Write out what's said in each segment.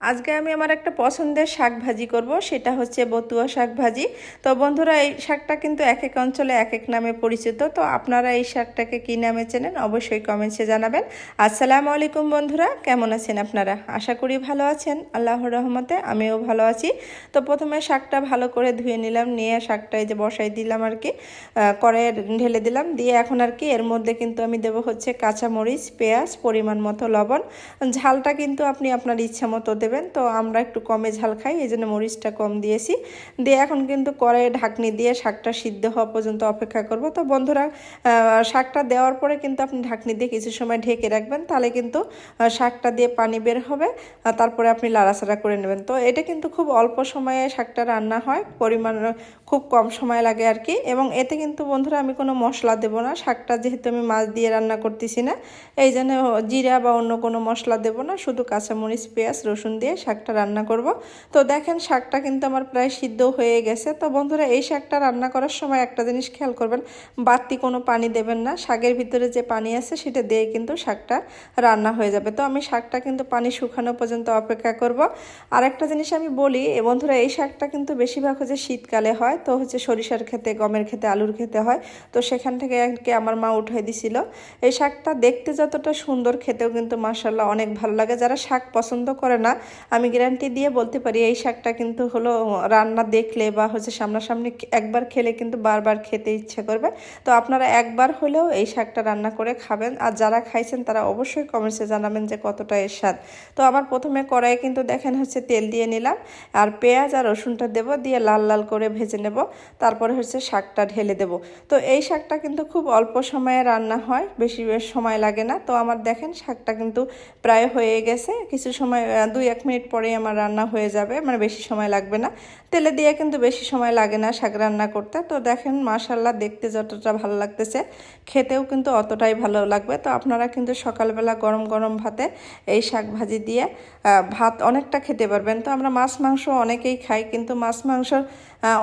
আজকে আমি আমার একটা পছন্দের শাক ভাজি করব, সেটা হচ্ছে বতুয়া শাক ভাজি। তো বন্ধুরা, এই শাকটা কিন্তু এক এক অঞ্চলে এক এক নামে পরিচিত। তো আপনারা এই শাকটাকে কী নামে চেনেন অবশ্যই কমেন্টসে জানাবেন। আসসালামু আলাইকুম বন্ধুরা, কেমন আছেন আপনারা? আশা করি ভালো আছেন। আল্লাহর রহমতে আমিও ভালো আছি। তো প্রথমে শাকটা ভালো করে ধুয়ে নিলাম, নিয়ে শাকটা এই যে বসাই দিলাম আর কি, কড়াইয়ে ঢেলে দিলাম। দিয়ে এখন আর কি এর মধ্যে কিন্তু আমি দেবো হচ্ছে কাঁচামরিচ, পেঁয়াজ, পরিমাণ মতো লবণ। ঝালটা কিন্তু আপনি আপনার ইচ্ছা মতো দেবেন। তো আমরা একটু কমে ঝাল খাই, এই জন্য মরিচটা কম দিয়েছি। দিয়ে এখন কিন্তু কড়াইয়ে ঢাকনি দিয়ে শাকটা সিদ্ধ হওয়া পর্যন্ত অপেক্ষা করব। তো বন্ধুরা, শাকটা দেওয়ার পরে কিন্তু আপনি ঢাকনি দিয়ে কিছু সময় ঢেকে রাখবেন, তাহলে কিন্তু শাকটা দিয়ে পানি বের হবে। তারপরে আপনি লাড়াচাড়া করে নেবেন। তো এটা কিন্তু খুব অল্প সময়ে শাকটা রান্না হয়, পরিমাণ খুব কম সময় লাগে আর কি। এবং এতে কিন্তু বন্ধুরা আমি কোনো মশলা দেব না, শাকটা যেহেতু আমি মাছ দিয়ে রান্না করতেছি না, এই জন্য জিরা বা অন্য কোনো মশলা দেব না, শুধু কাঁচামরিচ, পেঁয়াজ, রসুন দিয়ে শাকটা রান্না করব। তো দেখেন শাকটা কিন্তু আমার প্রায় সিদ্ধ হয়ে গেছে। তো বন্ধুরা, এই শাকটা রান্না করার সময় একটা জিনিস খেয়াল করবেন, বাড়তি কোনো পানি দেবেন না। শাকের ভিতরে যে পানি আছে সেটা দিয়ে কিন্তু শাকটা রান্না হয়ে যাবে। তো আমি শাকটা কিন্তু পানি শুকানো পর্যন্ত অপেক্ষা করব। আর একটা জিনিস আমি বলি বন্ধুরা, এই শাকটা কিন্তু বেশিরভাগ হচ্ছে শীতকালে হয়। তো হচ্ছে সরিষার খেতে, গমের খেতে, আলুর খেতে হয়। তো সেখান থেকে আমার মা উঠাই দিছিল। এই শাকটা দেখতে যতটা সুন্দর, খেতেও কিন্তু মাশাআল্লাহ অনেক ভালো লাগে। যারা শাক পছন্দ করে না, আমি গ্যারান্টি দিয়ে বলতে পারি এই শাকটা কিন্তু হলো রান্না দেখলে বা হচ্ছে সামনাসামনি একবার খেলে কিন্তু বারবার খেতে ইচ্ছে করবে। তো আপনারা একবার হলেও এই শাকটা রান্না করে খাবেন। আর যারা খাইছেন তারা অবশ্যই কমেন্টসে জানাবেন যে কতটা এর স্বাদ। তো আমার প্রথমে কড়াইয়ে কিন্তু দেখেন হচ্ছে তেল দিয়ে নিলাম, আর পেঁয়াজ আর রসুনটা দেব, দিয়ে লাল লাল করে ভেজে নেব। তারপরে হচ্ছে শাকটা ঢেলে দেব। তো এই শাকটা কিন্তু খুব অল্প সময়ে রান্না হয়, বেশি সময় লাগে না। তো আমার দেখেন শাকটা কিন্তু প্রায় হয়ে গেছে, কিছু সময় 2-1 মিনিট পরেই আমার রান্না হয়ে যাবে, মানে বেশি সময় লাগবে না। তেলে দিয়ে কিন্তু বেশি সময় লাগে না শাক রান্না করতে। তো দেখেন মাশাআল্লাহ দেখতে যতটা ভালো লাগতেছে, খেতেও কিন্তু অতটাই ভালো লাগবে। তো আপনারা কিন্তু সকালবেলা গরম গরম ভাতে এই শাক ভাজি দিয়ে ভাত অনেকটা খেতে পারবেন। তো আমরা মাছ মাংস অনেকেই খাই, কিন্তু মাছ মাংস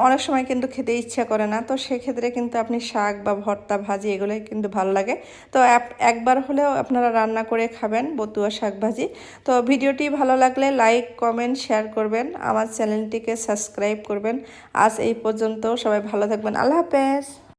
অনেক সময় কিন্তু খেতে ইচ্ছা করে না। তো সেক্ষেত্রে কিন্তু আপনি শাক বা ভর্তা, ভাজি এগুলোই কিন্তু ভালো লাগে। তো একবার হলেও আপনারা রান্না করে খাবেন বতুয়া শাক ভাজি। তো ভিডিওটি ভালো লাগলে লাইক, কমেন্ট, শেয়ার করবেন, আমার চ্যানেলটিকে সাবস্ক্রাইব করবেন। আজ এই পর্যন্ত, সবাই ভালো থাকবেন। আল্লাহ হাফেজ।